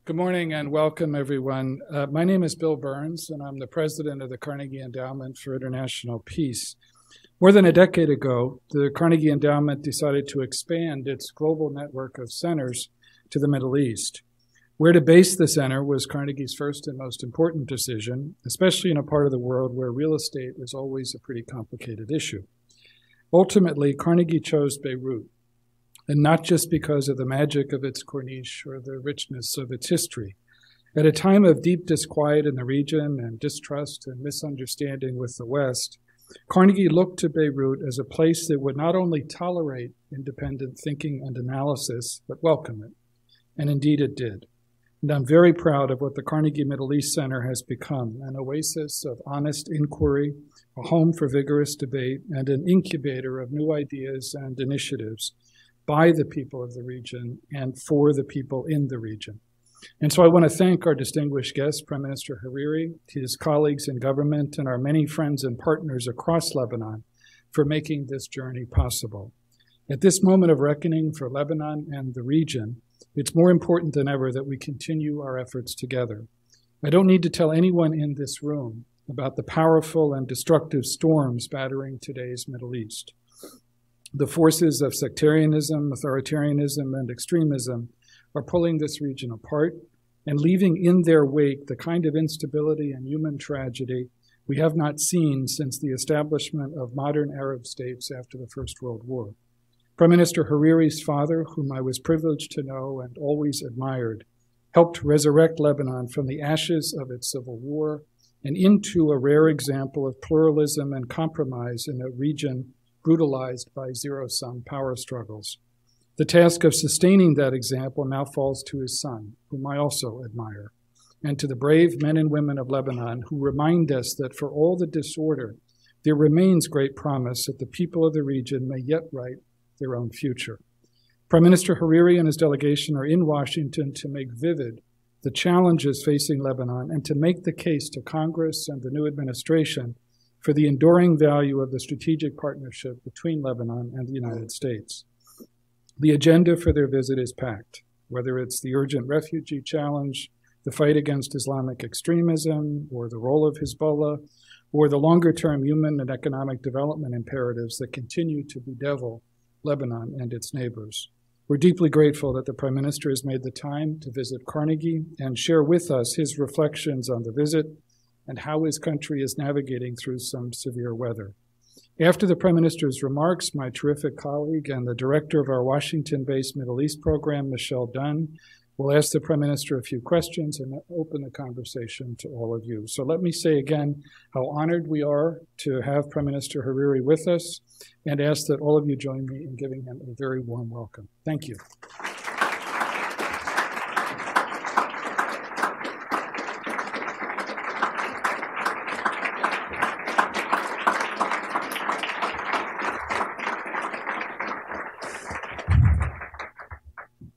Good morning and welcome, everyone. My name is Bill Burns, and I'm the president of the Carnegie Endowment for International Peace. More than a decade ago, the Carnegie Endowment decided to expand its global network of centers to the Middle East. Where to base the center was Carnegie's first and most important decision, especially in a part of the world where real estate is always a pretty complicated issue. Ultimately, Carnegie chose Beirut, and not just because of the magic of its corniche or the richness of its history. At a time of deep disquiet in the region and distrust and misunderstanding with the West, Carnegie looked to Beirut as a place that would not only tolerate independent thinking and analysis, but welcome it. And indeed it did. And I'm very proud of what the Carnegie Middle East Center has become, an oasis of honest inquiry, a home for vigorous debate, and an incubator of new ideas and initiatives by the people of the region and for the people in the region. And so I want to thank our distinguished guest, Prime Minister Hariri, his colleagues in government, and our many friends and partners across Lebanon for making this journey possible. At this moment of reckoning for Lebanon and the region, it's more important than ever that we continue our efforts together. I don't need to tell anyone in this room about the powerful and destructive storms battering today's Middle East. The forces of sectarianism, authoritarianism, and extremism are pulling this region apart and leaving in their wake the kind of instability and human tragedy we have not seen since the establishment of modern Arab states after the First World War. Prime Minister Hariri's father, whom I was privileged to know and always admired, helped resurrect Lebanon from the ashes of its civil war and into a rare example of pluralism and compromise in a region brutalized by zero-sum power struggles. The task of sustaining that example now falls to his son, whom I also admire, and to the brave men and women of Lebanon who remind us that for all the disorder, there remains great promise that the people of the region may yet write their own future. Prime Minister Hariri and his delegation are in Washington to make vivid the challenges facing Lebanon and to make the case to Congress and the new administration for the enduring value of the strategic partnership between Lebanon and the United States. The agenda for their visit is packed, whether it's the urgent refugee challenge, the fight against Islamic extremism, or the role of Hezbollah, or the longer-term human and economic development imperatives that continue to bedevil Lebanon and its neighbors. We're deeply grateful that the Prime Minister has made the time to visit Carnegie and share with us his reflections on the visit and how his country is navigating through some severe weather. After the Prime Minister's remarks, my terrific colleague and the director of our Washington-based Middle East program, Michelle Dunn, will ask the Prime Minister a few questions and open the conversation to all of you. So let me say again how honored we are to have Prime Minister Hariri with us and ask that all of you join me in giving him a very warm welcome. Thank you.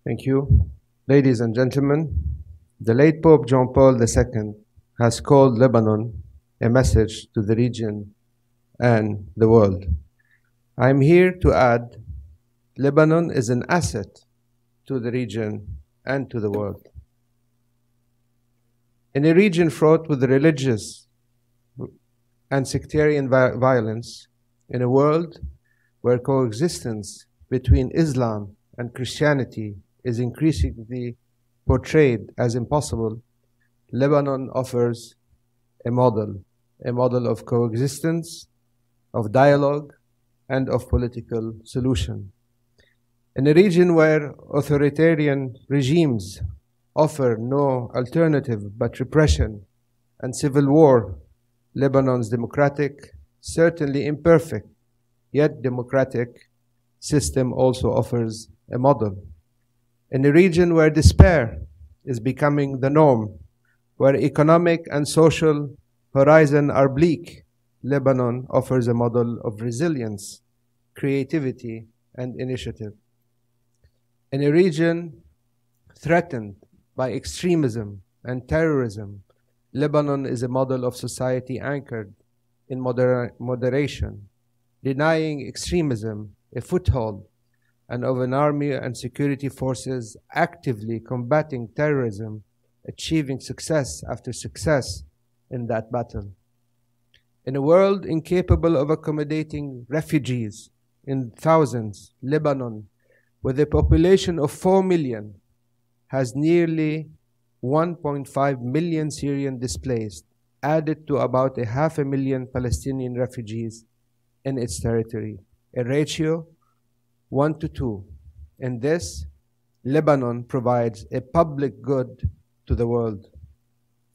Thank you. Ladies and gentlemen, the late Pope John Paul II has called Lebanon a message to the region and the world. I'm here to add, Lebanon is an asset to the region and to the world. In a region fraught with religious and sectarian violence, in a world where coexistence between Islam and Christianity is increasingly portrayed as impossible, Lebanon offers a model of coexistence, of dialogue, and of political solution. In a region where authoritarian regimes offer no alternative but repression and civil war, Lebanon's democratic, certainly imperfect, yet democratic system also offers a model. In a region where despair is becoming the norm, where economic and social horizons are bleak, Lebanon offers a model of resilience, creativity, and initiative. In a region threatened by extremism and terrorism, Lebanon is a model of society anchored in moderation, denying extremism a foothold and of an army and security forces actively combating terrorism, achieving success after success in that battle. In a world incapable of accommodating refugees in thousands, Lebanon, with a population of 4 million, has nearly 1.5 million Syrian displaced, added to about 500,000 Palestinian refugees in its territory, a ratio 1 to 2. In this, Lebanon provides a public good to the world.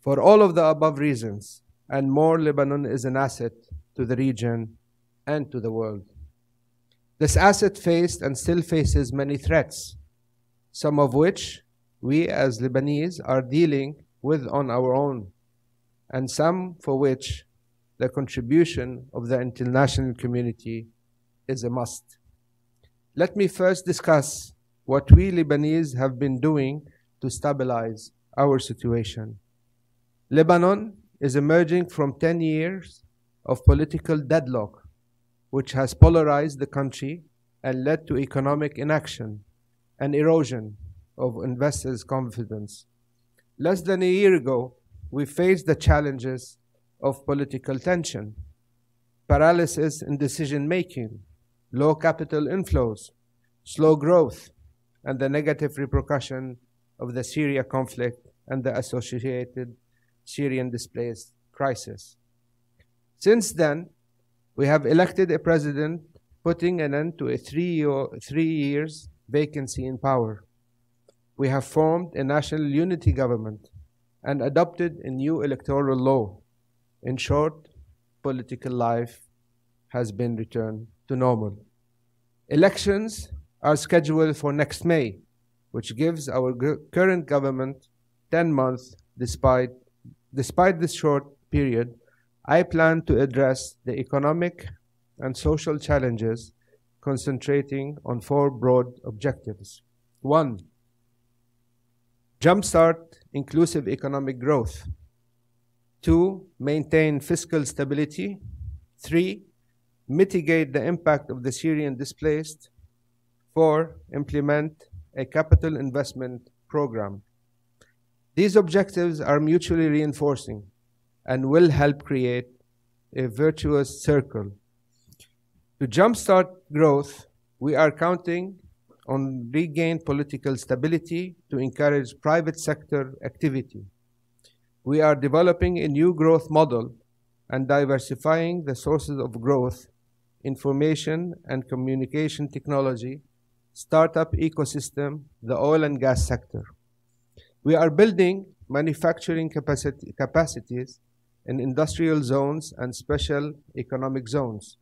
For all of the above reasons and more, Lebanon is an asset to the region and to the world. This asset faced and still faces many threats, some of which we as Lebanese are dealing with on our own, and some for which the contribution of the international community is a must. Let me first discuss what we Lebanese have been doing to stabilize our situation. Lebanon is emerging from 10 years of political deadlock, which has polarized the country and led to economic inaction and erosion of investors' confidence. Less than a year ago, we faced the challenges of political tension, paralysis in decision-making, low capital inflows, slow growth, and the negative repercussion of the Syria conflict and the associated Syrian displaced crisis. Since then, we have elected a president, putting an end to a 3 years vacancy in power. We have formed a national unity government and adopted a new electoral law. In short, political life has been returned to normal. Elections are scheduled for next May, which gives our current government 10 months. Despite this short period, I plan to address the economic and social challenges, concentrating on 4 broad objectives. 1. Jumpstart inclusive economic growth. 2. Maintain fiscal stability. 3. Mitigate the impact of the Syrian displaced. 4. Implement a capital investment program. These objectives are mutually reinforcing and will help create a virtuous circle. To jumpstart growth, we are counting on regained political stability to encourage private sector activity. We are developing a new growth model and diversifying the sources of growth, information and communication technology, startup ecosystem, the oil and gas sector. We are building manufacturing capacities in industrial zones and special economic zones.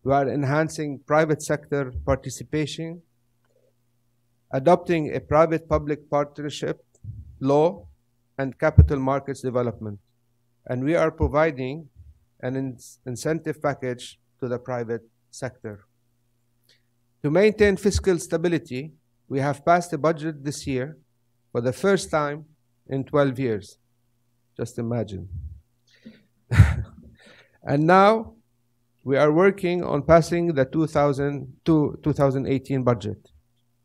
We are enhancing private sector participation, adopting a private-public partnership law and capital markets development, and we are providing an incentive package to the private sector. To maintain fiscal stability, we have passed a budget this year for the first time in 12 years. Just imagine. And now we are working on passing the 2018 budget.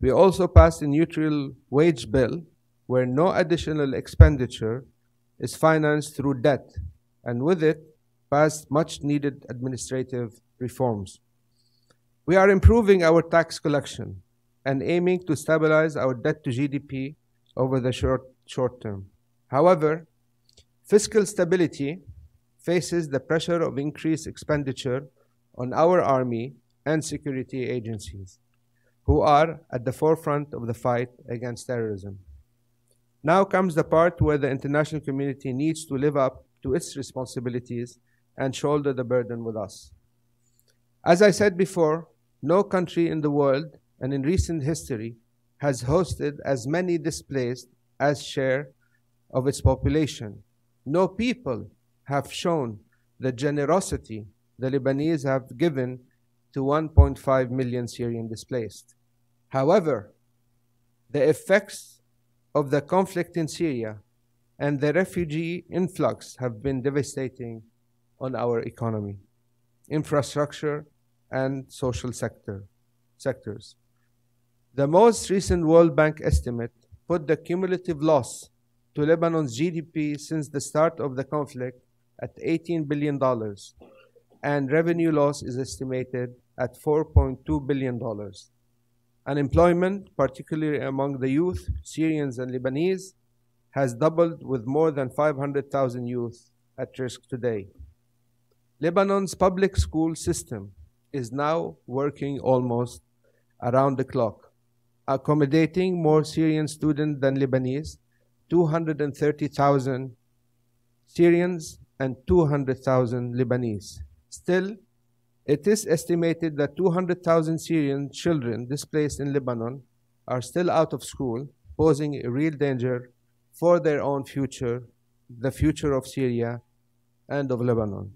We also passed a neutral wage bill where no additional expenditure is financed through debt, and with it passed much needed administrative reforms. We are improving our tax collection and aiming to stabilize our debt to GDP over the short term. However, fiscal stability faces the pressure of increased expenditure on our army and security agencies, who are at the forefront of the fight against terrorism. Now comes the part where the international community needs to live up to its responsibilities and shoulder the burden with us. As I said before, no country in the world and in recent history has hosted as many displaced as share of its population. No people have shown the generosity the Lebanese have given to 1.5 million Syrian displaced. However, the effects of the conflict in Syria and the refugee influx have been devastating on our economy, infrastructure, and social sectors. The most recent World Bank estimate put the cumulative loss to Lebanon's GDP since the start of the conflict at $18 billion, and revenue loss is estimated at $4.2 billion. Unemployment, particularly among the youth, Syrians and Lebanese, has doubled, with more than 500,000 youth at risk today. Lebanon's public school system is now working almost around the clock, accommodating more Syrian students than Lebanese, 230,000 Syrians and 200,000 Lebanese. Still, it is estimated that 200,000 Syrian children displaced in Lebanon are still out of school, posing a real danger for their own future, the future of Syria and of Lebanon.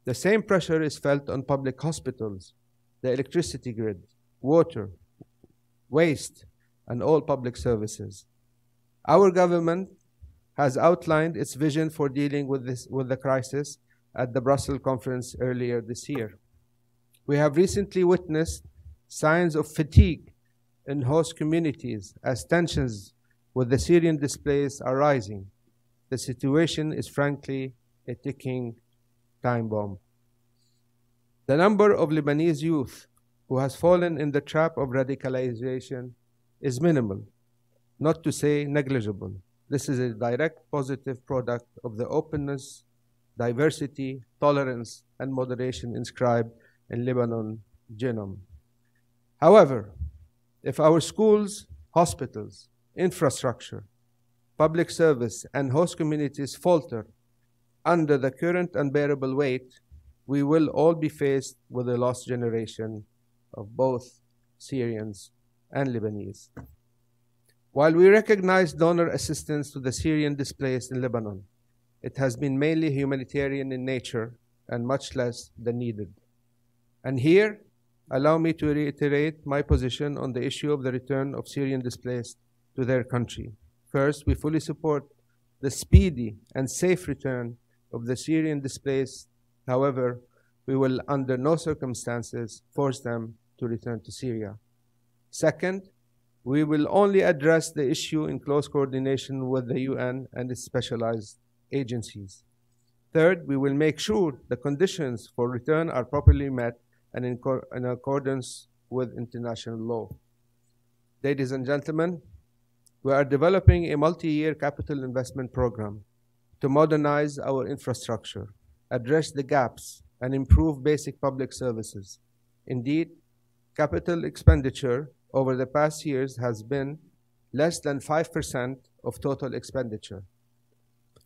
The same pressure is felt on public hospitals, the electricity grid, water, waste, and all public services. Our government has outlined its vision for dealing with the crisis at the Brussels conference earlier this year. We have recently witnessed signs of fatigue in host communities as tensions with the Syrian displaced are rising. The situation is frankly a ticking time bomb. The number of Lebanese youth who has fallen in the trap of radicalization is minimal, not to say negligible. This is a direct positive product of the openness, diversity, tolerance, and moderation inscribed in Lebanon genome. However, if our schools, hospitals, infrastructure, public service, and host communities falter under the current unbearable weight, we will all be faced with a lost generation of both Syrians and Lebanese. While we recognize donor assistance to the Syrian displaced in Lebanon, it has been mainly humanitarian in nature and much less than needed. And here, allow me to reiterate my position on the issue of the return of Syrian displaced to their country. First, we fully support the speedy and safe return of the Syrian displaced. However, we will under no circumstances force them to return to Syria. Second, we will only address the issue in close coordination with the UN and its specialized agencies. Third, we will make sure the conditions for return are properly met and in accordance with international law. Ladies and gentlemen, we are developing a multi-year capital investment program to modernize our infrastructure, address the gaps, and improve basic public services. Indeed, capital expenditure over the past years has been less than 5% of total expenditure.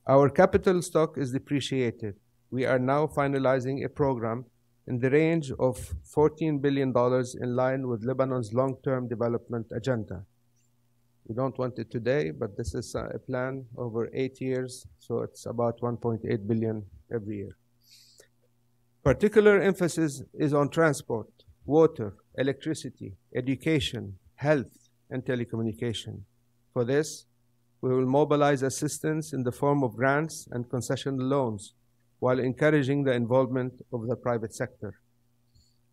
Our capital stock is depreciated. We are now finalizing a program in the range of $14 billion in line with Lebanon's long-term development agenda. We don't want it today, but this is a plan over 8 years, so it's about $1.8 billion every year. Particular emphasis is on transport, water, electricity, education, health, and telecommunication. For this, we will mobilize assistance in the form of grants and concessional loans while encouraging the involvement of the private sector.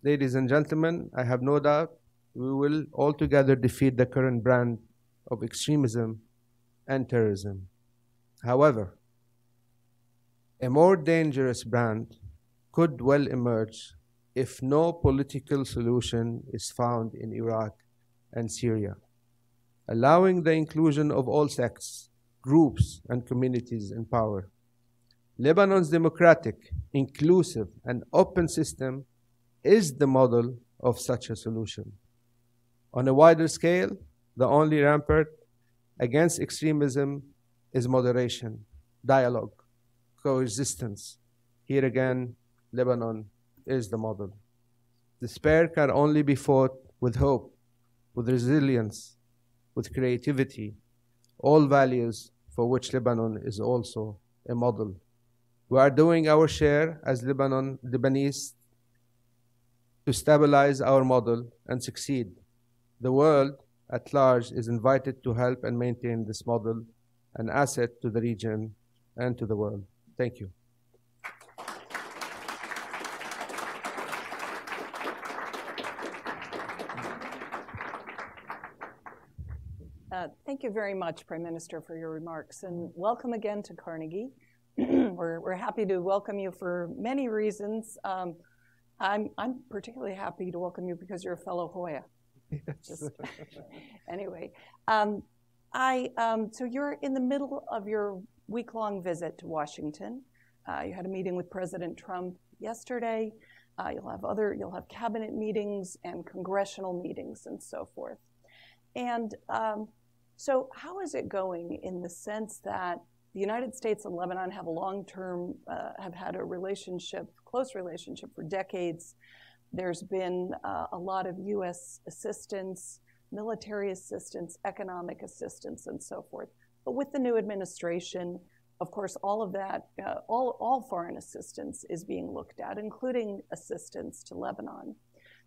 Ladies and gentlemen, I have no doubt we will altogether defeat the current brand of extremism and terrorism. However, a more dangerous brand could well emerge if no political solution is found in Iraq and Syria, allowing the inclusion of all sects, groups, and communities in power. Lebanon's democratic, inclusive, and open system is the model of such a solution. On a wider scale, the only rampart against extremism is moderation, dialogue, coexistence. Here again, Lebanon is the model. Despair can only be fought with hope, with resilience, with creativity, all values for which Lebanon is also a model. We are doing our share as Lebanese to stabilize our model and succeed. The world at large is invited to help and maintain this model, an asset to the region and to the world. Thank you. Thank you very much, Prime Minister, for your remarks, and welcome again to Carnegie. We're happy to welcome you for many reasons. I'm particularly happy to welcome you because you're a fellow Hoya. Yes. Anyway, so you're in the middle of your week-long visit to Washington. You had a meeting with President Trump yesterday. You'll have cabinet meetings and congressional meetings and so forth. And so how is it going in the sense that the United States and Lebanon have a long-term, have had a relationship, close relationship for decades. There's been a lot of U.S. assistance, military assistance, economic assistance, and so forth. But with the new administration, of course, all of that, all foreign assistance is being looked at, including assistance to Lebanon.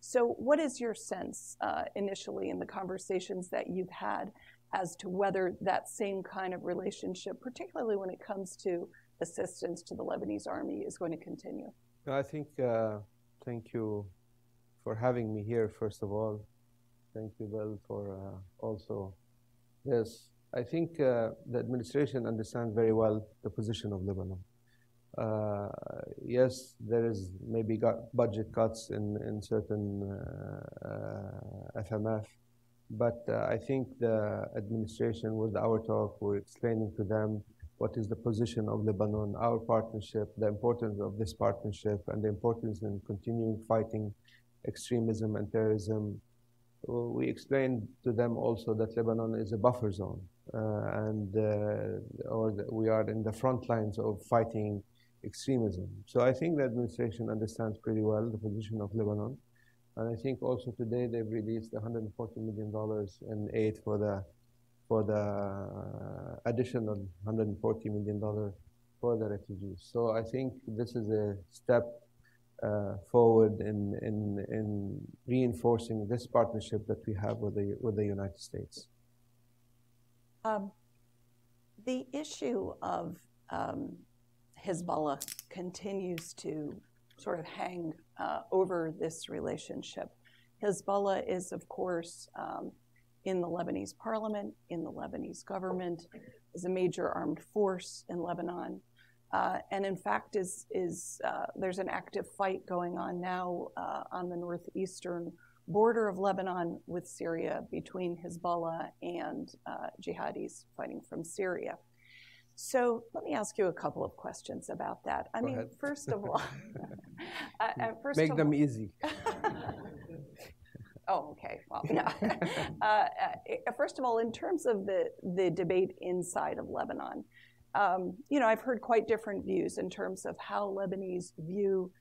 So what is your sense initially in the conversations that you've had as to whether that same kind of relationship, particularly when it comes to assistance to the Lebanese army, is going to continue? I think, thank you for having me here, first of all. Thank you, Bill, for also this. I think the administration understands very well the position of Lebanon. Yes, there is maybe budget cuts in certain FMF, but I think the administration, with our talk, we're explaining to them what is the position of Lebanon, our partnership, the importance of this partnership, and the importance in continuing fighting extremism and terrorism. We explained to them also that Lebanon is a buffer zone, we are in the front lines of fighting extremism. So I think the administration understands pretty well the position of Lebanon. And I think also today they've released $140 million in aid for the additional $140 million for the refugees. So I think this is a step forward in reinforcing this partnership that we have with the United States. The issue of Hezbollah continues to sort of hang over this relationship. Hezbollah is, of course, in the Lebanese parliament, in the Lebanese government, is a major armed force in Lebanon. And in fact, there's an active fight going on now on the northeastern border of Lebanon with Syria between Hezbollah and jihadis fighting from Syria. So let me ask you a couple of questions about that. Go ahead. First of all, make them easy. Oh, okay. Well, yeah. First of all, in terms of the debate inside of Lebanon, I've heard quite different views in terms of how Lebanese view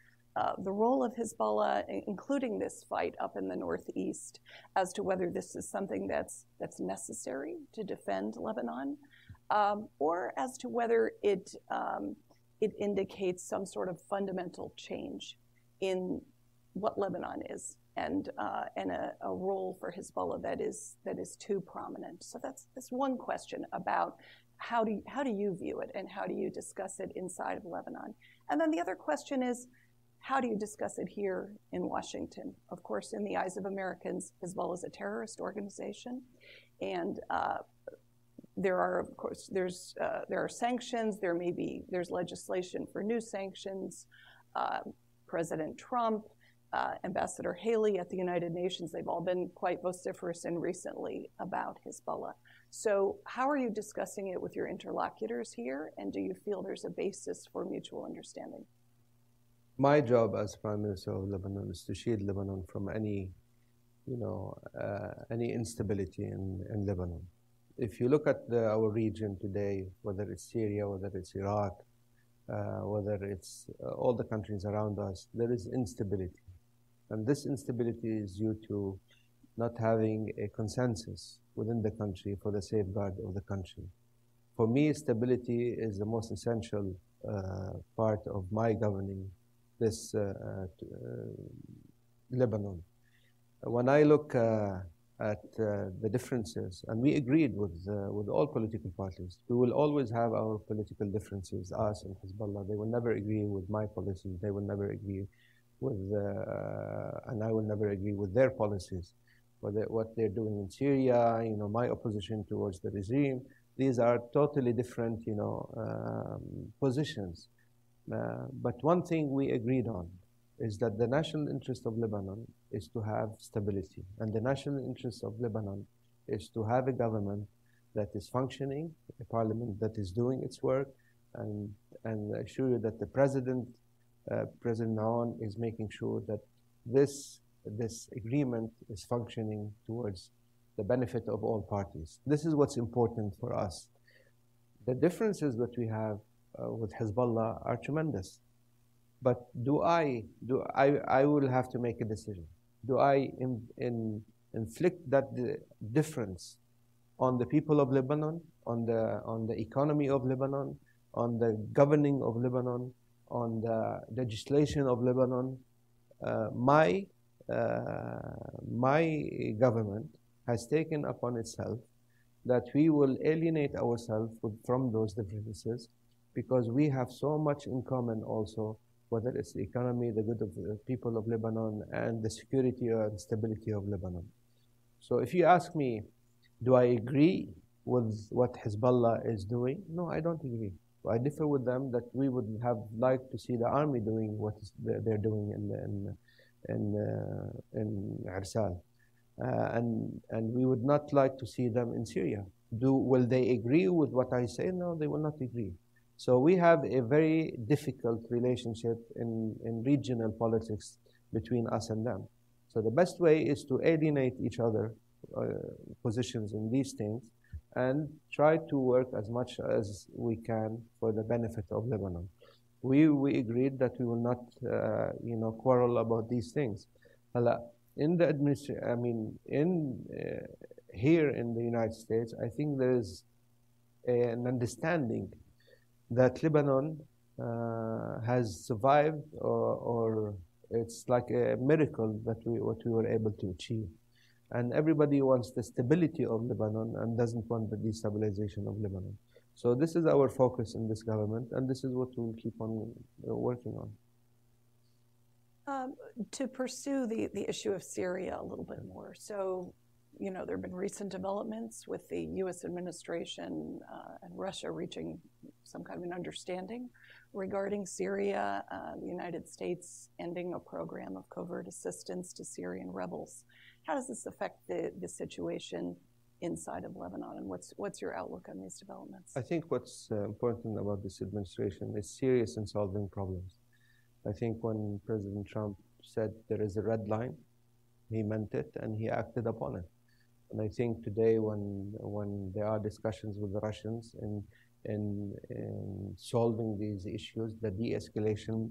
the role of Hezbollah, including this fight up in the northeast, as to whether this is something that's necessary to defend Lebanon, or as to whether it indicates some sort of fundamental change in what Lebanon is, and a role for Hezbollah that is too prominent. So that's one question about how do you view it, and how do you discuss it inside of Lebanon? And then the other question is, how do you discuss it here in Washington? Of course, in the eyes of Americans, Hezbollah is a terrorist organization, and there are, of course, there are sanctions. There's legislation for new sanctions. President Trump, Ambassador Haley at the United Nations, they've all been quite vociferous and recently about Hezbollah. So how are you discussing it with your interlocutors here, and do you feel there's a basis for mutual understanding? My job as Prime Minister of Lebanon is to shield Lebanon from any instability in Lebanon. If you look at our region today, whether it's Syria, whether it's Iraq, whether it's all the countries around us, there is instability. And this instability is due to not having a consensus within the country for the safeguard of the country. For me, stability is the most essential part of my governing this Lebanon. When I look at the differences, and we agreed with all political parties, we will always have our political differences, us and Hezbollah. They will never agree with my policies. They will never agree with, and I will never agree with their policies. what they're doing in Syria, my opposition towards the regime. These are totally different, positions. But one thing we agreed on is that the national interest of Lebanon is to have stability. And the national interest of Lebanon is to have a government that is functioning, a parliament that is doing its work, and I assure you that the President Naon, is making sure that this agreement is functioning towards the benefit of all parties. This is what's important for us. The differences that we have with Hezbollah are tremendous. But I will have to make a decision. Do I inflict that difference on the people of Lebanon, on the economy of Lebanon, on the governing of Lebanon, on the legislation of Lebanon? My government has taken upon itself that we will alienate ourselves from those differences, because we have so much in common also, whether it's the economy, the good of the people of Lebanon, and the security and stability of Lebanon. So if you ask me, do I agree with what Hezbollah is doing? No, I don't agree. I differ with them that we would have liked to see the army doing what they're doing in Arsal. And we would not like to see them in Syria. Will they agree with what I say? No, they will not agree. So we have a very difficult relationship in regional politics between us and them. So the best way is to alienate each other positions in these things and try to work as much as we can for the benefit of Lebanon. We agreed that we will not quarrel about these things. In the administration, here in the United States, I think there is an understanding that Lebanon has survived, or it's like a miracle that what we were able to achieve. And everybody wants the stability of Lebanon and doesn't want the destabilization of Lebanon. So this is our focus in this government, and this is what we'll keep on working on. To pursue the issue of Syria a little bit more. So, there have been recent developments with the US administration and Russia reaching some kind of an understanding regarding Syria, the United States ending a program of covert assistance to Syrian rebels. How does this affect the situation inside of Lebanon, and what's your outlook on these developments? I think what's important about this administration is serious in solving problems. I think when President Trump said there is a red line, he meant it and he acted upon it. And I think today when there are discussions with the Russians in solving these issues, the de-escalation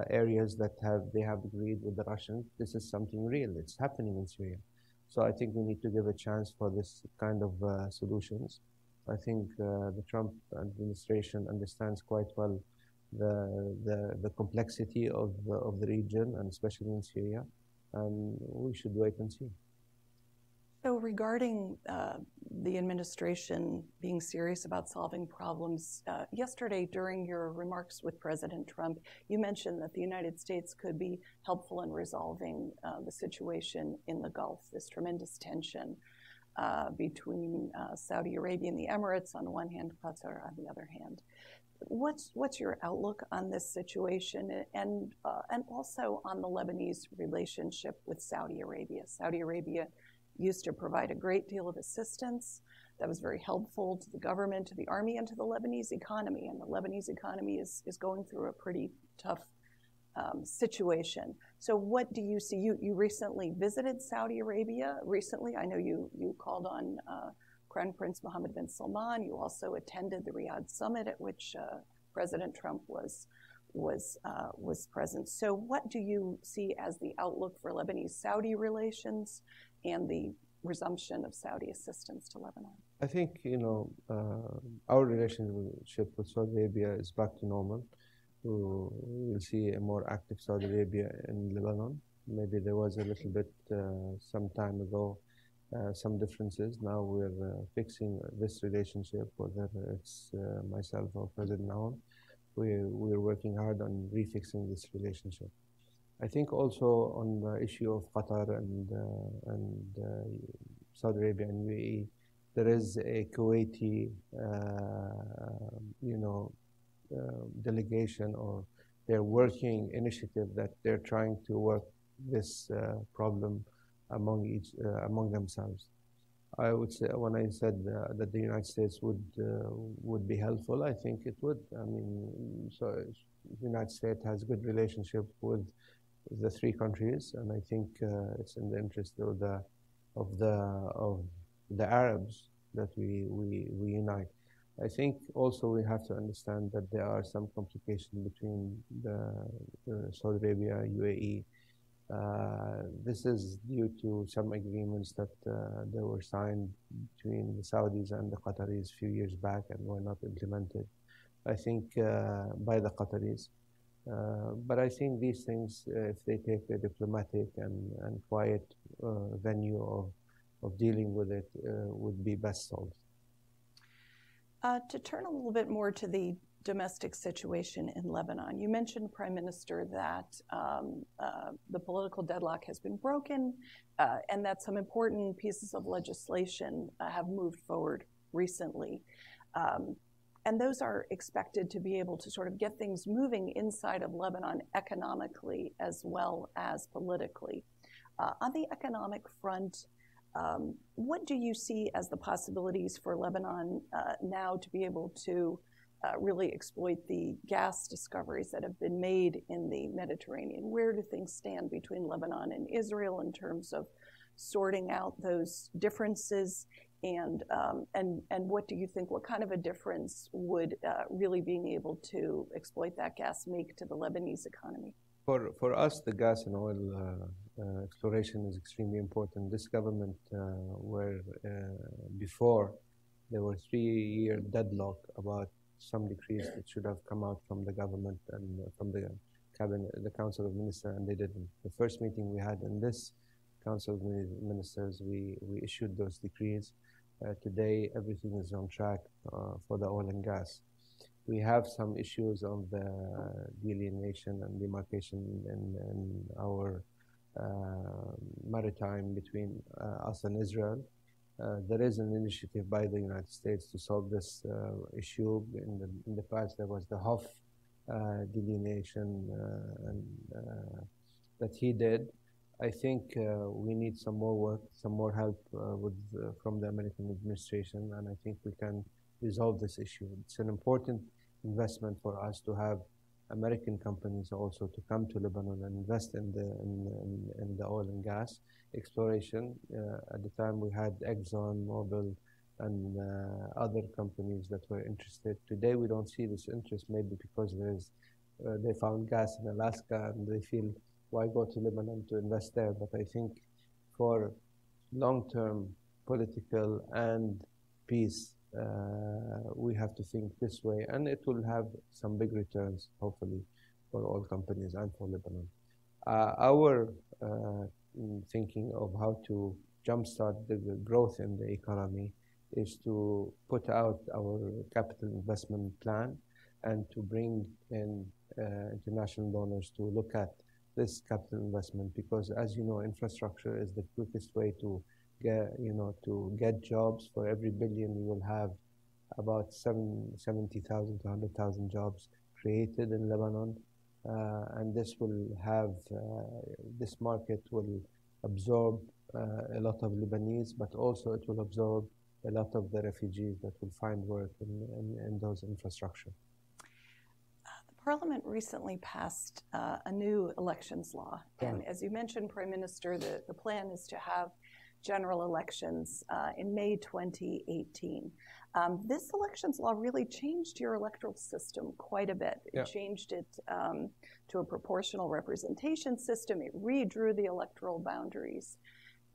areas that they have agreed with the Russians, this is something real. It's happening in Syria. So I think we need to give a chance for this kind of solutions. I think the Trump administration understands quite well the complexity of the region, and especially in Syria, and we should wait and see. So regarding the administration being serious about solving problems, yesterday during your remarks with President Trump, you mentioned that the United States could be helpful in resolving the situation in the Gulf, this tremendous tension between Saudi Arabia and the Emirates on the one hand, Qatar on the other hand. What's your outlook on this situation, and also on the Lebanese relationship with Saudi Arabia? Saudi Arabia used to provide a great deal of assistance that was very helpful to the government, to the army, and to the Lebanese economy. And the Lebanese economy is going through a pretty tough situation. So what do you see? You recently visited Saudi Arabia. Recently, I know you called on Crown Prince Mohammed bin Salman. You also attended the Riyadh summit at which President Trump was present. So what do you see as the outlook for Lebanese-Saudi relations and the resumption of Saudi assistance to Lebanon? I think, our relationship with Saudi Arabia is back to normal. We will see a more active Saudi Arabia in Lebanon. Maybe there was a little bit some time ago, some differences. Now we're fixing this relationship, whether it's myself or President Naon. We're working hard on refixing this relationship. I think also on the issue of Qatar and Saudi Arabia and UAE, there is a Kuwaiti, delegation, or they're working initiative that they're trying to work this problem among themselves. I would say, when I said that the United States would be helpful, I think it would. I mean, so the United States has good relationship with the three countries, and I think it's in the interest of the Arabs that we unite. I think also we have to understand that there are some complications between the Saudi Arabia, UAE. This is due to some agreements that they were signed between the Saudis and the Qataris a few years back and were not implemented, I think, by the Qataris. But I think these things, if they take a diplomatic and quiet venue of dealing with it, would be best solved. To turn a little bit more to the domestic situation in Lebanon, you mentioned, Prime Minister, that the political deadlock has been broken and that some important pieces of legislation have moved forward recently. And those are expected to be able to sort of get things moving inside of Lebanon economically as well as politically. On the economic front, what do you see as the possibilities for Lebanon now to be able to really exploit the gas discoveries that have been made in the Mediterranean? Where do things stand between Lebanon and Israel in terms of sorting out those differences? And what do you think, what kind of a difference would really being able to exploit that gas make to the Lebanese economy? For us, the gas and oil exploration is extremely important. This government, before there were 3-year deadlock about some decrees that should have come out from the government and from the cabinet, the Council of Ministers, and they didn't. The first meeting we had in this Council of Ministers, we issued those decrees. Today, everything is on track for the oil and gas. We have some issues on the delineation and demarcation in our maritime between us and Israel. There is an initiative by the United States to solve this issue. In the past, there was the Hof delineation that he did. I think we need some more work, some more help from the American administration, and I think we can resolve this issue. It's an important investment for us to have American companies also to come to Lebanon and invest in the oil and gas exploration. At the time, we had Exxon, Mobil, and other companies that were interested. Today, we don't see this interest, maybe because they found gas in Alaska and they feel, why go to Lebanon to invest there? But I think for long-term political and peace, we have to think this way, and it will have some big returns, hopefully, for all companies and for Lebanon. Our thinking of how to jumpstart the growth in the economy is to put out our capital investment plan and to bring in international donors to look at this capital investment, because, as you know, infrastructure is the quickest way to get jobs. For every billion, we will have about 70,000 to 100,000 jobs created in Lebanon, and this market will absorb a lot of Lebanese, but also it will absorb a lot of the refugees that will find work in those infrastructure. Parliament recently passed a new elections law. And as you mentioned, Prime Minister, the plan is to have general elections in May 2018. This elections law really changed your electoral system quite a bit. It changed it to a proportional representation system. It redrew the electoral boundaries.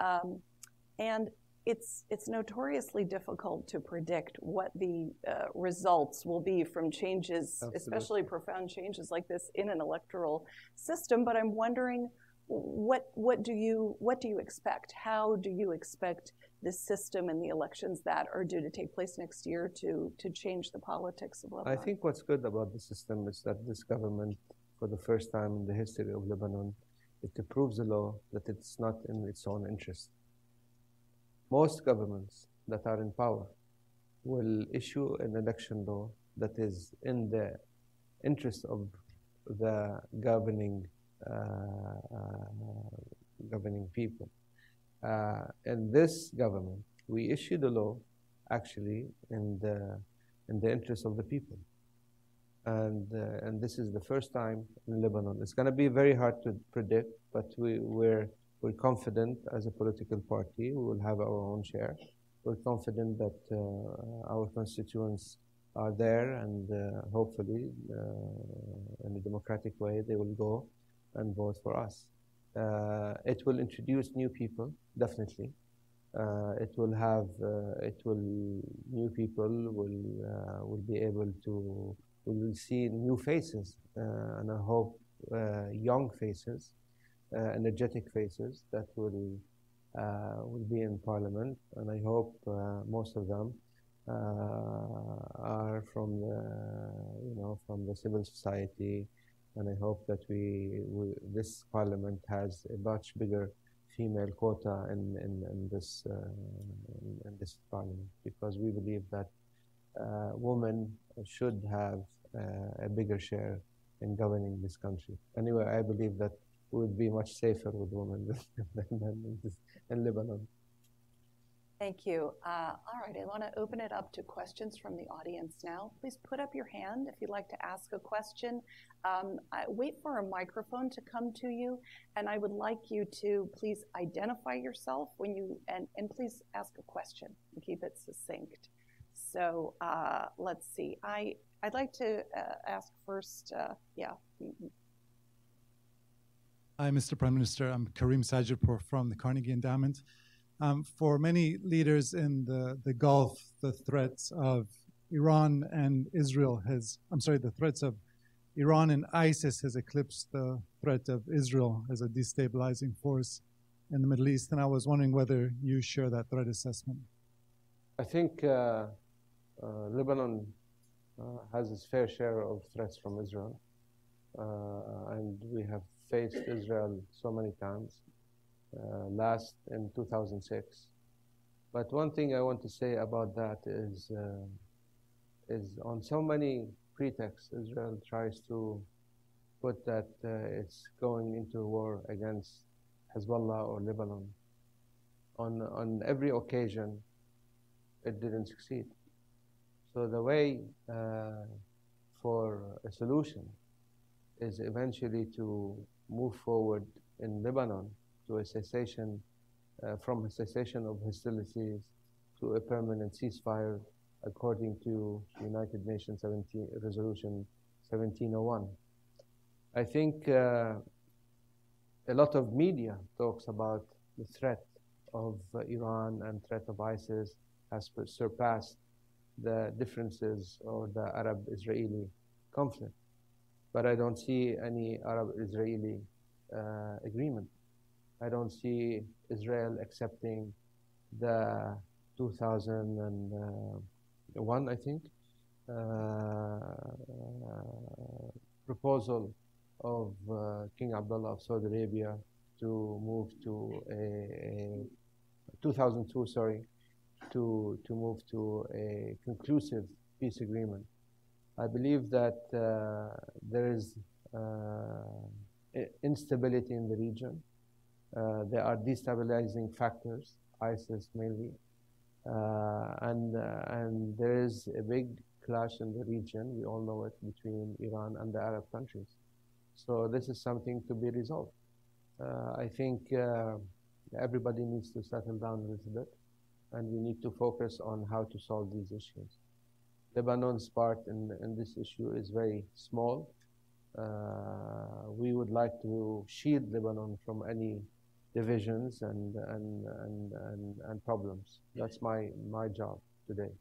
And it's notoriously difficult to predict what the results will be from changes, especially profound changes like this in an electoral system. But I'm wondering, what do you expect? How do you expect this system and the elections that are due to take place next year to change the politics of Lebanon? I think what's good about the system is that this government, for the first time in the history of Lebanon, it approves a law that it's not in its own interest. Most governments that are in power will issue an election law that is in the interest of the governing people. In this government, we issued a law actually in the interest of the people. And this is the first time in Lebanon. It's going to be very hard to predict, but we're confident as a political party. We will have our own share. We're confident that our constituents are there, and hopefully, in a democratic way, they will go and vote for us. It will introduce new people, definitely. New people will be able to. We will see new faces, and I hope young faces, energetic faces that will be in parliament, and I hope most of them are from the civil society, and I hope that this parliament has a much bigger female quota in this parliament, because we believe that women should have a bigger share in governing this country. Anyway, I believe that we would be much safer with women than in Lebanon. Thank you. All right, I want to open it up to questions from the audience now. Please put up your hand if you'd like to ask a question. Wait for a microphone to come to you, and I would like you to please identify yourself and please ask a question and keep it succinct. So let's see. I'd like to ask first, Hi, Mr. Prime Minister. I'm Karim Sajidpour from the Carnegie Endowment. For many leaders in the Gulf, the threats of Iran and the threats of Iran and ISIS has eclipsed the threat of Israel as a destabilizing force in the Middle East. And I was wondering whether you share that threat assessment. I think Lebanon has its fair share of threats from Israel, and we have faced Israel so many times, last in 2006. But one thing I want to say about that is on so many pretexts, Israel tries to put that it's going into a war against Hezbollah or Lebanon. On every occasion, it didn't succeed. So the way for a solution is eventually to move forward in Lebanon to a cessation, from a cessation of hostilities to a permanent ceasefire according to United Nations Resolution 1701. I think a lot of media talks about the threat of Iran and threat of ISIS has surpassed the differences or the Arab-Israeli conflict. But I don't see any Arab-Israeli agreement. I don't see Israel accepting the 2001, I think, proposal of King Abdullah of Saudi Arabia to move to a 2002, sorry, to move to a conclusive peace agreement. I believe that there is instability in the region. There are destabilizing factors, ISIS mainly, and there is a big clash in the region. We all know it, between Iran and the Arab countries. So this is something to be resolved. I think everybody needs to settle down a little bit, and we need to focus on how to solve these issues. Lebanon's part in this issue is very small. We would like to shield Lebanon from any divisions and problems. That's my job today.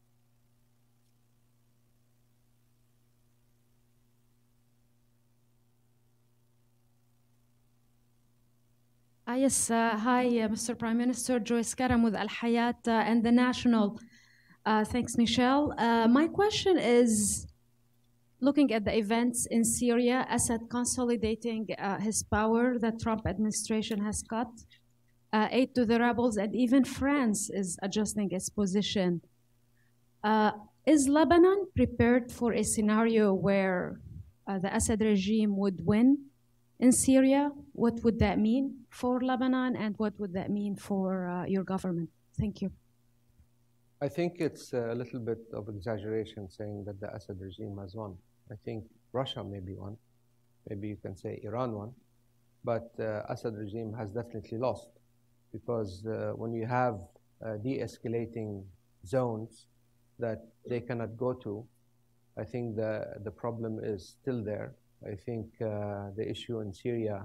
Yes, hi, Mr. Prime Minister. Joyce Karam with Al Hayat and the National. Thanks, Michelle. My question is, looking at the events in Syria, Assad consolidating his power, the Trump administration has cut aid to the rebels, and even France is adjusting its position. Is Lebanon prepared for a scenario where the Assad regime would win in Syria? What would that mean for Lebanon, and what would that mean for your government? Thank you. I think it's a little bit of exaggeration saying that the Assad regime has won. I think Russia maybe won. Maybe you can say Iran won. But Assad regime has definitely lost, because when you have de-escalating zones that they cannot go to, I think the problem is still there. I think the issue in Syria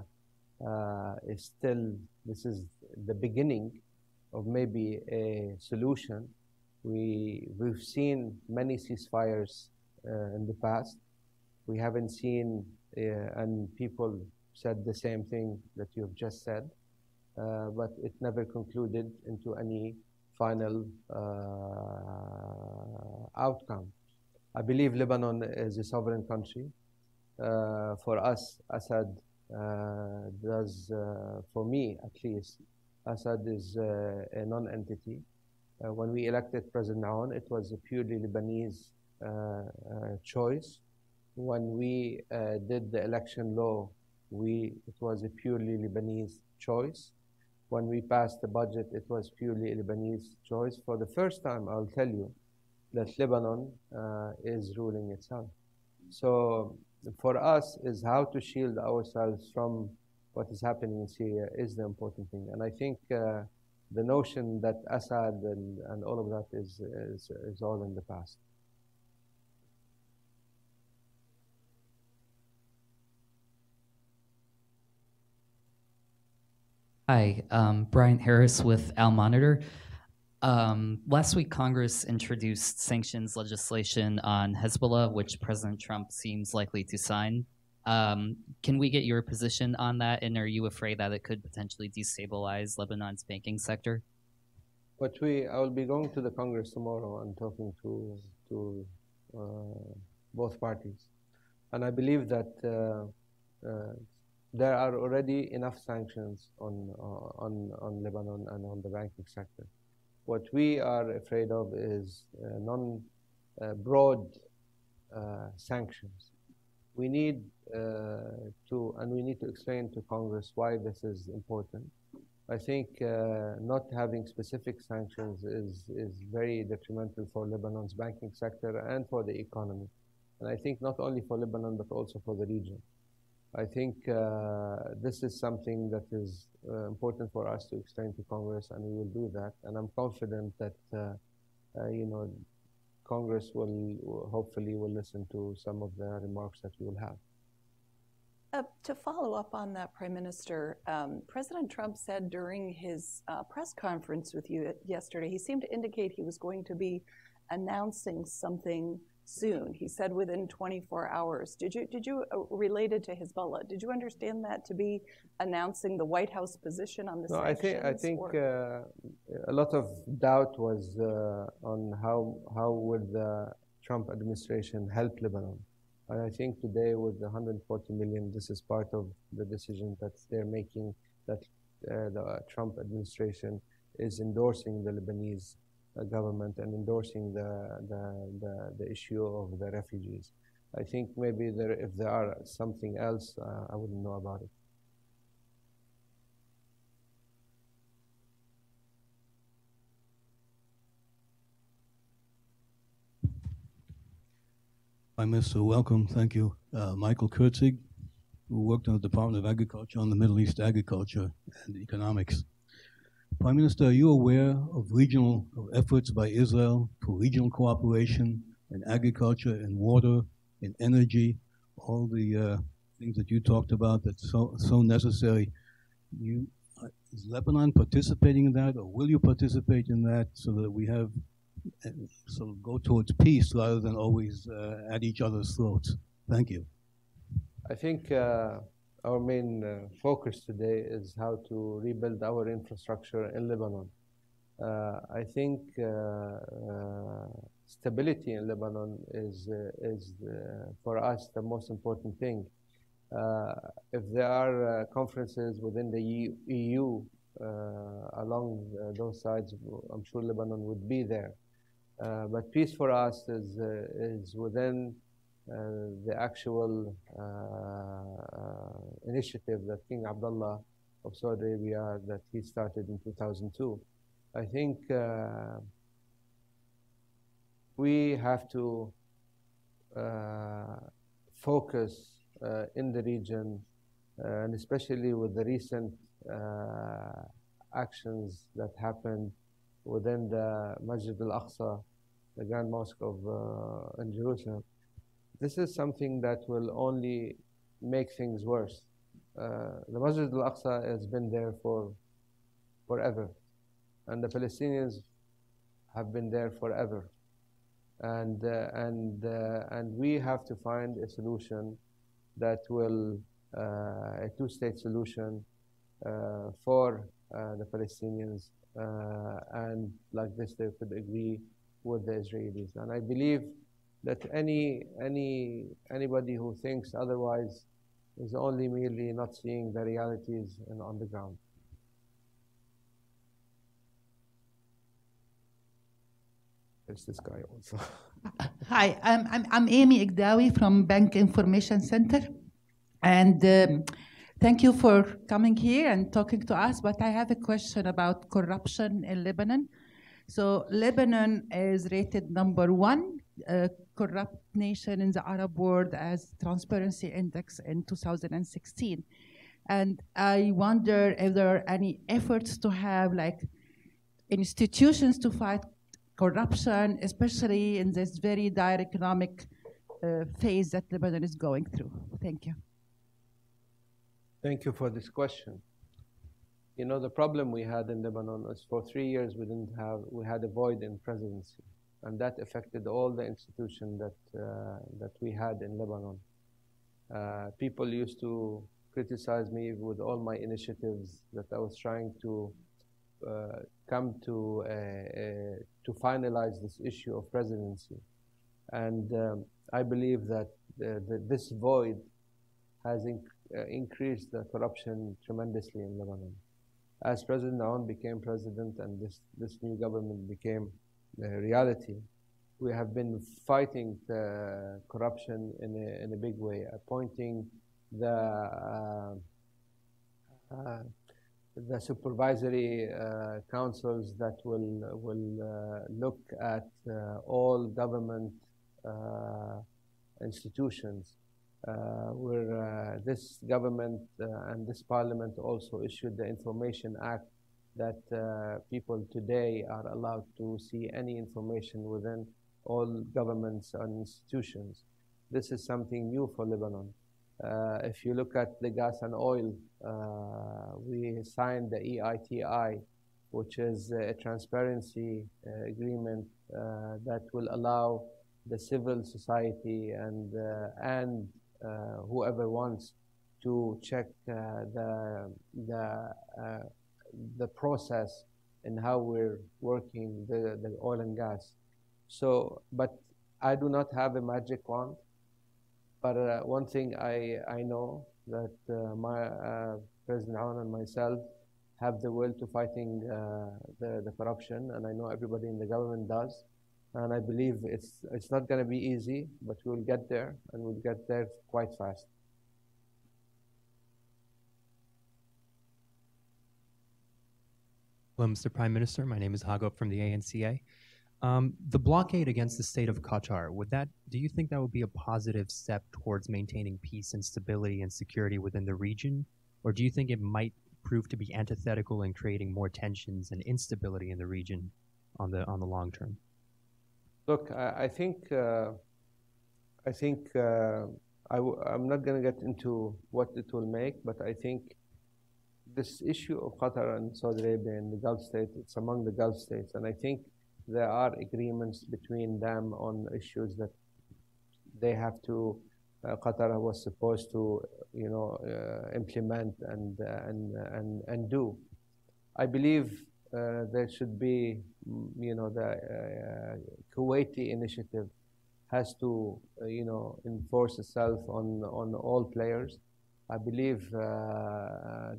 is still, this is the beginning of maybe a solution. We've seen many ceasefires in the past. We haven't seen, and people said the same thing that you've just said, but it never concluded into any final outcome. I believe Lebanon is a sovereign country. For us, Assad does, for me at least, Assad is a non-entity. When we elected President Aoun, it was a purely Lebanese choice. When we did the election law, it was a purely Lebanese choice. When we passed the budget, it was purely a Lebanese choice. For the first time, I'll tell you that Lebanon is ruling itself. So for us, is how to shield ourselves from what is happening in Syria is the important thing. And I think the notion that Assad and all of that is all in the past. Hi, Brian Harris with Al Monitor. Last week, Congress introduced sanctions legislation on Hezbollah, which President Trump seems likely to sign. Can we get your position on that, and are you afraid that it could potentially destabilize Lebanon's banking sector? But I will be going to the Congress tomorrow and talking to both parties. And I believe that there are already enough sanctions on Lebanon and on the banking sector. What we are afraid of is broad sanctions. We need to explain to Congress why this is important. I think not having specific sanctions is very detrimental for Lebanon's banking sector and for the economy. And I think not only for Lebanon, but also for the region. I think this is something that is important for us to explain to Congress, and we will do that. And I'm confident that Congress will hopefully listen to some of the remarks that we will have. To follow up on that, Prime Minister, President Trump said during his press conference with you yesterday, he seemed to indicate he was going to be announcing something soon. He said within 24 hours. Did you related to Hezbollah? Did you understand that to be announcing the White House position on the sanctions? I think a lot of doubt was on how would the Trump administration help Lebanon. And I think today with the 140 million, this is part of the decision that they're making, that the Trump administration is endorsing the Lebanese government and endorsing the issue of the refugees. I think maybe if there are something else, I wouldn't know about it. Prime Minister, welcome. Thank you. Michael Kurtzig, who worked in the Department of Agriculture on the Middle East agriculture and economics. Prime Minister, are you aware of regional efforts by Israel for regional cooperation in agriculture, in water, in energy, all the things that you talked about that's so necessary? Is Lebanon participating in that, or will you participate in that so that we have sort of go towards peace rather than always at each other's throats? Thank you. I think our main focus today is how to rebuild our infrastructure in Lebanon. I think stability in Lebanon is for us the most important thing. If there are conferences within the EU along those sides, I'm sure Lebanon would be there. But peace for us is within the actual initiative that King Abdullah of Saudi Arabia that he started in 2002. I think we have to focus in the region, and especially with the recent actions that happened within the Masjid al-Aqsa, the Grand Mosque of in Jerusalem. This is something that will only make things worse. The Masjid al-Aqsa has been there for forever, and the Palestinians have been there forever. And we have to find a solution that will, a two-state solution for the Palestinians, and like this they could agree with the Israelis. And I believe that anybody who thinks otherwise is only merely not seeing the realities on the ground. There's this guy also. Hi, I'm Amy Igdawi from Bank Information Center, and thank you for coming here and talking to us. But I have a question about corruption in Lebanon. So Lebanon is rated #1 corrupt nation in the Arab world as Transparency Index in 2016. And I wonder if there are any efforts to have like institutions to fight corruption, especially in this very dire economic phase that Lebanon is going through. Thank you. Thank you for this question. You know, the problem we had in Lebanon is for 3 years we had a void in presidency, and that affected all the institutions that we had in Lebanon. People used to criticize me with all my initiatives that I was trying to come to finalize this issue of presidency. And I believe that this void has increased the corruption tremendously in Lebanon. As President Aoun became president and this new government became reality, we have been fighting corruption in a big way, appointing the supervisory councils that will look at all government institutions, where this government and this parliament also issued the Information Act that people today are allowed to see any information within all governments and institutions. This is something new for Lebanon. If you look at the gas and oil, we signed the EITI, which is a transparency agreement that will allow the civil society and whoever wants to check the process and how we're working the oil and gas. So, but I do not have a magic wand. But one thing I know that my President Aoun and myself have the will to fighting the corruption, and I know everybody in the government does. And I believe it's not going to be easy, but we'll get there, and we'll get there quite fast. Hello, Mr. Prime Minister. My name is Hagop from the ANCA. The blockade against the state of Qatar, do you think that would be a positive step towards maintaining peace and stability and security within the region? Or do you think it might prove to be antithetical in creating more tensions and instability in the region on the long term? Look, I'm not going to get into what it will make, but I think this issue of Qatar and Saudi Arabia and the Gulf states, it's among the Gulf states, and I think there are agreements between them on issues that they have to. Qatar was supposed to, implement and do. I believe there should be, the Kuwaiti initiative has to, enforce itself on all players. I believe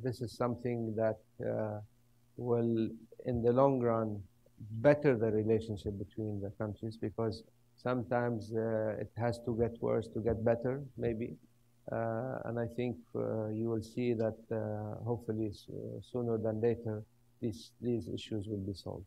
this is something that will, in the long run, better the relationship between the countries, because sometimes it has to get worse to get better, maybe. And I think you will see that hopefully sooner than later, these issues will be solved.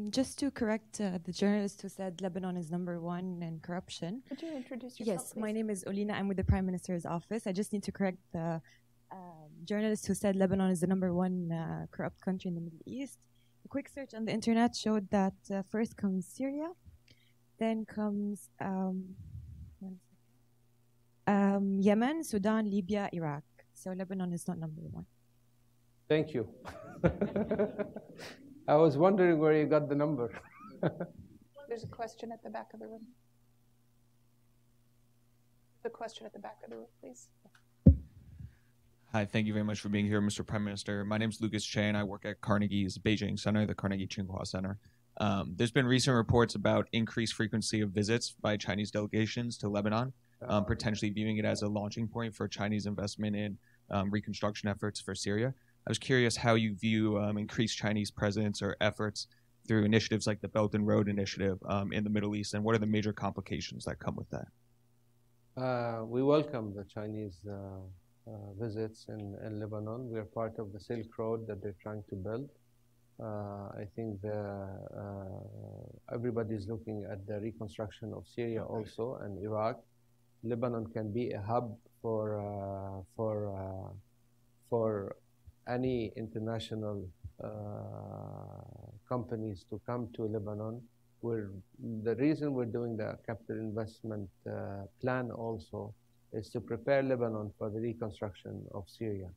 Just to correct the journalist who said Lebanon is #1 in corruption. Could you introduce yourself, Yes, please? my name is Olina. I'm with the Prime Minister's office. I just need to correct the journalist who said Lebanon is the #1 corrupt country in the Middle East. A quick search on the internet showed that first comes Syria, then comes Yemen, Sudan, Libya, Iraq. So Lebanon is not #1. Thank you. I was wondering where you got the number. There's a question at the back of the room. The question at the back of the room, please. Hi, thank you very much for being here, Mr. Prime Minister. My name is Lucas Che, and I work at Carnegie's Beijing Center, the Carnegie Tsinghua Center. There's been recent reports about increased frequency of visits by Chinese delegations to Lebanon, potentially viewing it as a launching point for Chinese investment in reconstruction efforts for Syria. I was curious how you view increased Chinese presence or efforts through initiatives like the Belt and Road Initiative in the Middle East, and what are the major complications that come with that? We welcome the Chinese visits in Lebanon. We are part of the Silk Road that they're trying to build. I think everybody's looking at the reconstruction of Syria also and Iraq. Lebanon can be a hub for any international companies to come to Lebanon. The reason we're doing the capital investment plan also is to prepare Lebanon for the reconstruction of Syria.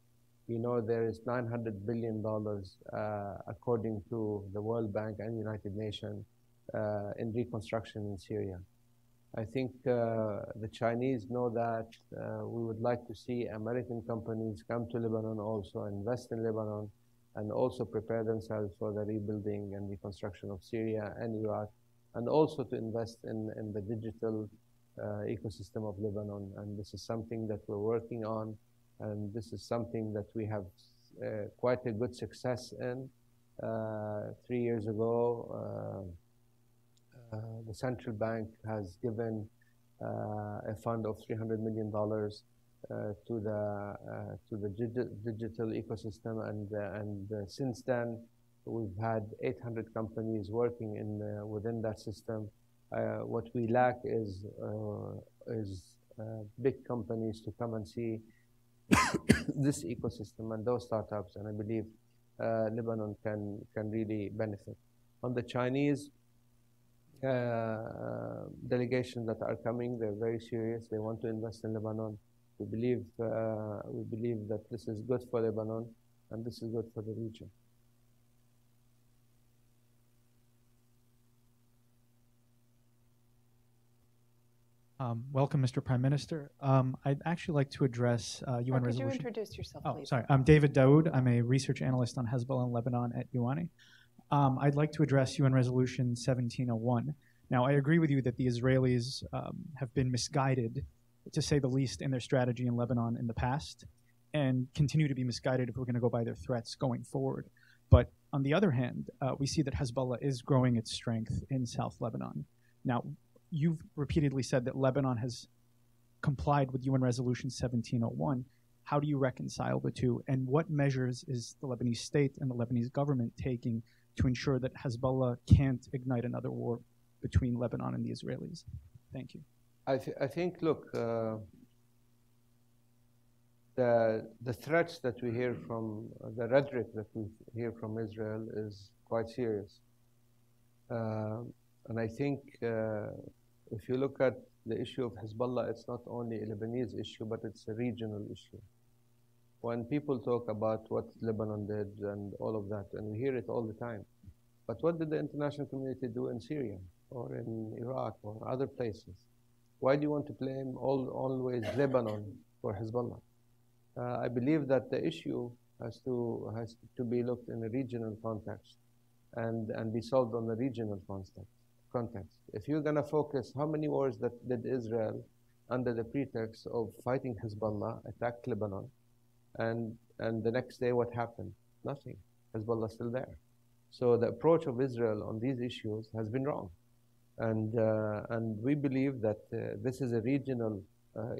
You know, there is $900 billion, according to the World Bank and United Nations, in reconstruction in Syria. I think the Chinese know that we would like to see American companies come to Lebanon also, invest in Lebanon, and also prepare themselves for the rebuilding and reconstruction of Syria and Iraq, and also to invest in the digital ecosystem of Lebanon. And this is something that we're working on, and this is something that we have quite a good success in. 3 years ago, the central bank has given a fund of $300 million to the digital ecosystem, and since then we've had 800 companies working within that system. What we lack is big companies to come and see this ecosystem and those startups, and I believe Lebanon can really benefit. On the Chinese delegations that are coming, they're very serious. They want to invest in Lebanon. We believe that this is good for Lebanon and this is good for the region. Welcome, Mr. Prime Minister. I'd actually like to address UN resolution. Could you introduce yourself, please? Oh, sorry. I'm David Daoud. I'm a research analyst on Hezbollah and Lebanon at UANI. I'd like to address UN Resolution 1701. Now, I agree with you that the Israelis have been misguided, to say the least, in their strategy in Lebanon in the past, and continue to be misguided if we're going to go by their threats going forward. But on the other hand, we see that Hezbollah is growing its strength in South Lebanon. Now, you've repeatedly said that Lebanon has complied with UN Resolution 1701. How do you reconcile the two? And what measures is the Lebanese state and the Lebanese government taking to ensure that Hezbollah can't ignite another war between Lebanon and the Israelis? Thank you. I think, look, the threats that we hear from, the rhetoric that we hear from Israel is quite serious. And I think if you look at the issue of Hezbollah, it's not only a Lebanese issue, but it's a regional issue. When people talk about what Lebanon did and all of that, and we hear it all the time, but what did the international community do in Syria or in Iraq or other places? Why do you want to blame always Lebanon for Hezbollah? I believe that the issue has to be looked in a regional context and be solved on the regional context. If you're going to focus how many wars that did Israel under the pretext of fighting Hezbollah, attacked Lebanon, and the next day what happened? Nothing. Hezbollah is still there. So the approach of Israel on these issues has been wrong. And we believe that this is a regional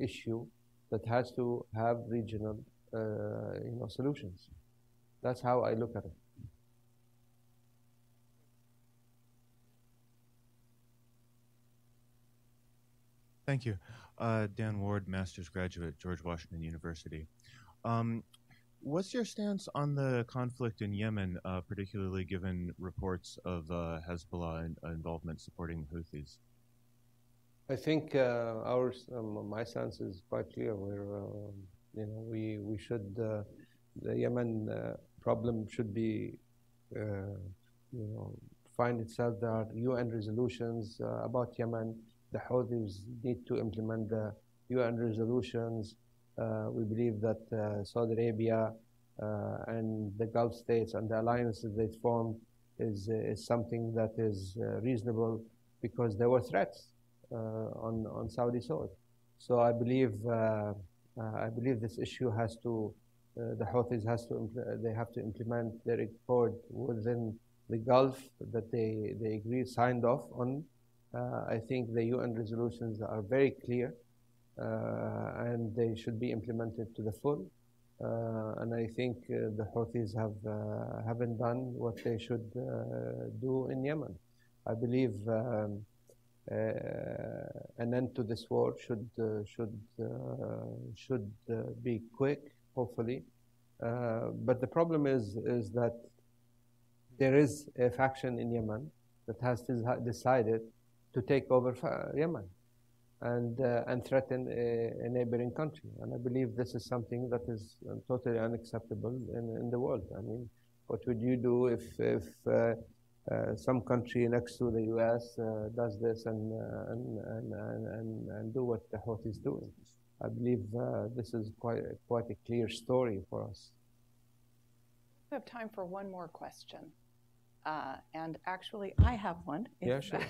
issue that has to have regional solutions. That's how I look at it. Thank you. Dan Ward, master's graduate, George Washington University. What's your stance on the conflict in Yemen, particularly given reports of Hezbollah involvement supporting the Houthis? I think my stance is quite clear. We should the Yemen problem should be find itself. There are UN resolutions about Yemen. The Houthis need to implement the UN resolutions. We believe that Saudi Arabia and the Gulf states and the alliances they formed is something that is reasonable because there were threats on Saudi soil. So I believe this issue has to the Houthis they have to implement their accord within the Gulf that they signed off on. I think the UN resolutions are very clear. And they should be implemented to the full. And I think the Houthis haven't done what they should do in Yemen. I believe an end to this war should be quick, hopefully. But the problem is that there is a faction in Yemen that has decided to take over Yemen and threaten a neighboring country. And I believe this is something that is totally unacceptable in the world. I mean, what would you do if some country next to the US does this and do what the Houthis doing? I believe this is quite a clear story for us. We have time for one more question. And actually, I have one. Yeah, sure.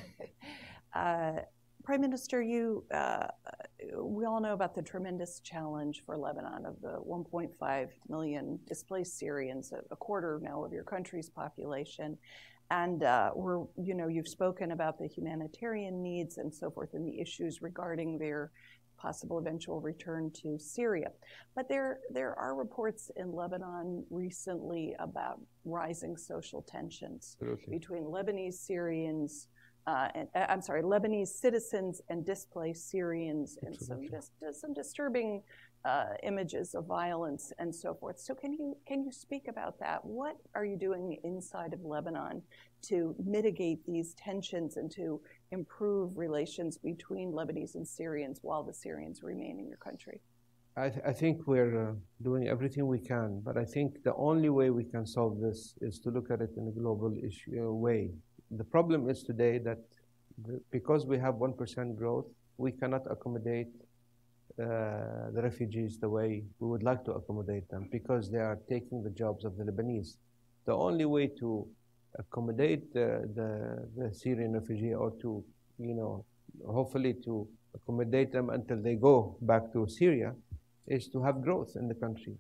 Prime Minister, we all know about the tremendous challenge for Lebanon of the 1.5 million displaced Syrians, a quarter now of your country's population. And you've spoken about the humanitarian needs and so forth and the issues regarding their possible eventual return to Syria. But there are reports in Lebanon recently about rising social tensions between Lebanese Syrians, Lebanese citizens and displaced Syrians, and some disturbing images of violence and so forth. So can you speak about that? What are you doing inside of Lebanon to mitigate these tensions and to improve relations between Lebanese and Syrians while the Syrians remain in your country? I think we're doing everything we can, but I think the only way we can solve this is to look at it in a global way. The problem is today that because we have 1% growth, we cannot accommodate the refugees the way we would like to accommodate them because they are taking the jobs of the Lebanese. The only way to accommodate the Syrian refugee or to, hopefully to accommodate them until they go back to Syria is to have growth in the country.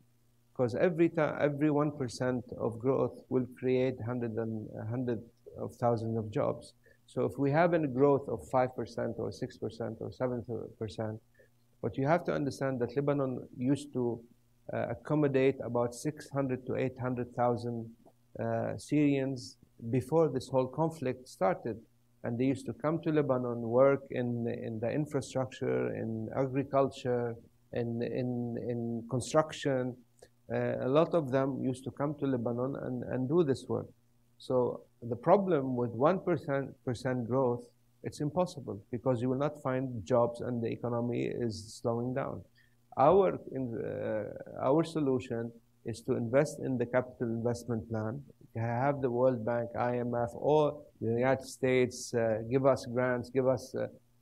Because every 1% of growth will create hundreds of thousands of jobs. So if we have a growth of 5% or 6% or 7%, but you have to understand that Lebanon used to accommodate about 600 to 800,000 Syrians before this whole conflict started. And they used to come to Lebanon, work in the infrastructure, in agriculture, in construction. A lot of them used to come to Lebanon and do this work. So the problem with 1% growth, it's impossible because you will not find jobs and the economy is slowing down. Our solution is to invest in the capital investment plan, have the World Bank, IMF, or the United States give us grants, give us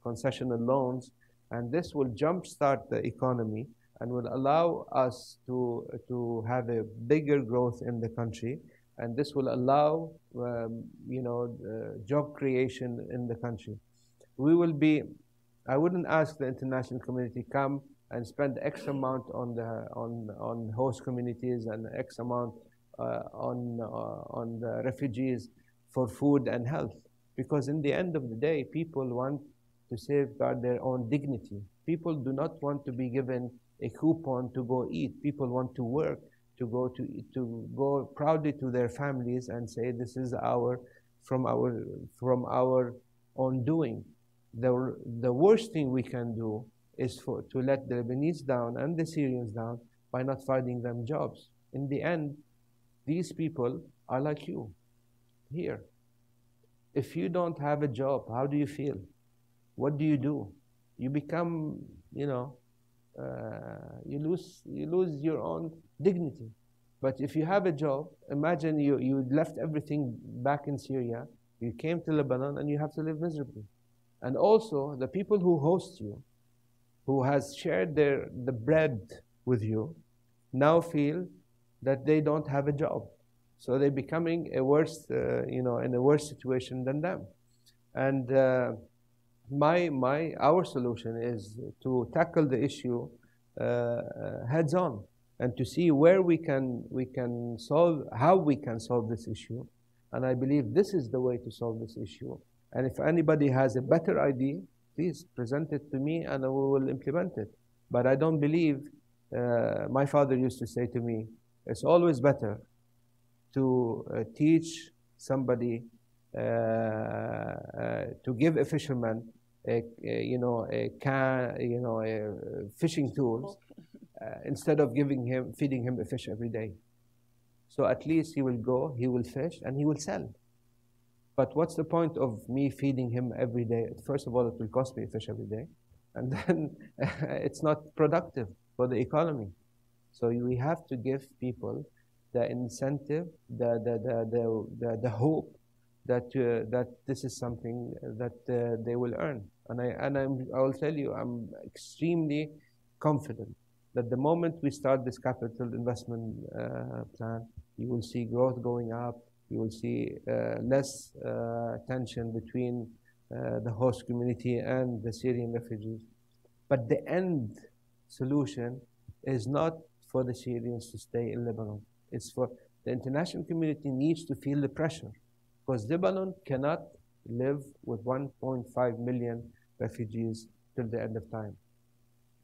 concessional loans And this will jumpstart the economy and will allow us to have a bigger growth in the country. And this will allow, job creation in the country. We will be, I wouldn't ask the international community come and spend X amount on host communities and X amount on the refugees for food and health. Because in the end of the day, people want to safeguard their own dignity. People do not want to be given a coupon to go eat. People want to work, to go proudly to their families and say, this is from our own doing. The worst thing we can do is to let the Lebanese down and the Syrians down by not finding them jobs. In the end, these people are like you here. If you don't have a job, how do you feel? What do? You become, you lose your own dignity. But if you have a job, imagine you left everything back in Syria, you came to Lebanon, and you have to live miserably. And also, the people who host you, who has shared the bread with you, now feel that they don't have a job. So they're becoming in a worse situation than them. And our solution is to tackle the issue heads on, and to see where how we can solve this issue. And I believe this is the way to solve this issue. And if anybody has a better idea, please present it to me and we will implement it. But I don't believe, my father used to say to me, it's always better to teach somebody, to give a fisherman a fishing tools, instead of feeding him a fish every day. So at least he will go, he will fish, and he will sell. But what's the point of me feeding him every day? First of all, it will cost me a fish every day, and then it's not productive for the economy. So we have to give people the incentive, the hope that this is something that they will earn. And I will tell you, I'm extremely confident that the moment we start this capital investment plan, you will see growth going up. You will see less tension between the host community and the Syrian refugees. But the end solution is not for the Syrians to stay in Lebanon. It's for the international community needs to feel the pressure, because Lebanon cannot live with 1.5 million refugees till the end of time.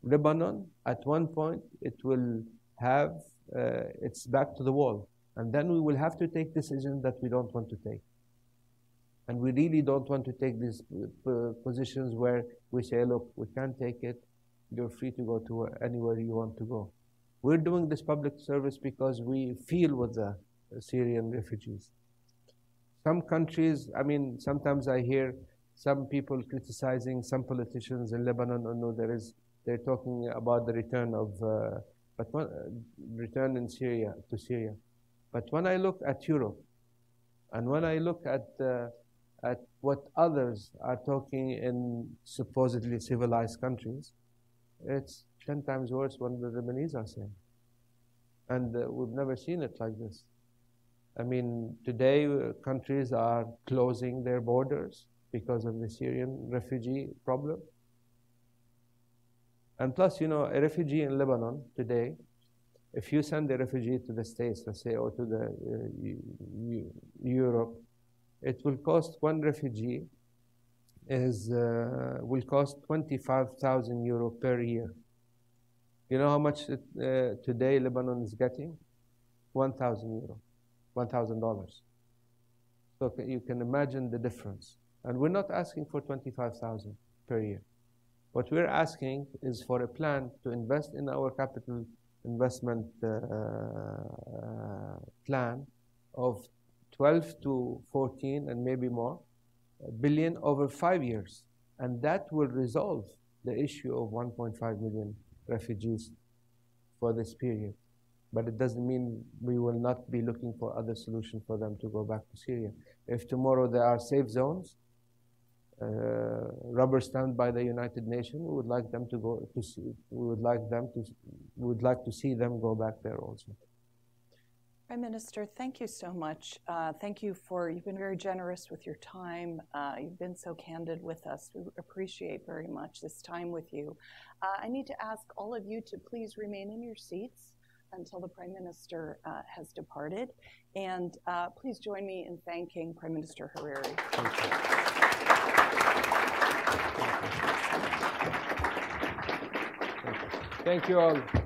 Lebanon, at one point, it will have its back to the wall. And then we will have to take decisions that we don't want to take. And we really don't want to take these positions where we say, look, we can't take it. You're free to go to anywhere you want to go. We're doing this public service because we feel with the Syrian refugees. Some countries, sometimes I hear some people criticizing some politicians in Lebanon. They're talking about the return return in Syria to Syria. But when I look at Europe, and when I look at what others are talking in supposedly civilized countries, it's 10 times worse what the Lebanese are saying. And we've never seen it like this. Today countries are closing their borders because of the Syrian refugee problem. And plus, a refugee in Lebanon today, if you send a refugee to the States, let's say, or to Europe, it will cost one refugee will cost 25,000 euro per year. You know how much today Lebanon is getting? 1,000 euro, $1,000. So you can imagine the difference. And we're not asking for 25,000 per year. What we're asking is for a plan to invest in our capital investment plan of 12 to 14 and maybe more billion over 5 years. And that will resolve the issue of 1.5 million refugees for this period. But it doesn't mean we will not be looking for other solutions for them to go back to Syria. If tomorrow there are safe zones, rubber stamped by the United Nations. We would like them to go to see. We would like to see them go back there also. Prime Minister, thank you so much. Thank you you've been very generous with your time. You've been so candid with us. We appreciate very much this time with you. I need to ask all of you to please remain in your seats until the Prime Minister has departed. And please join me in thanking Prime Minister Hariri. Thank you all.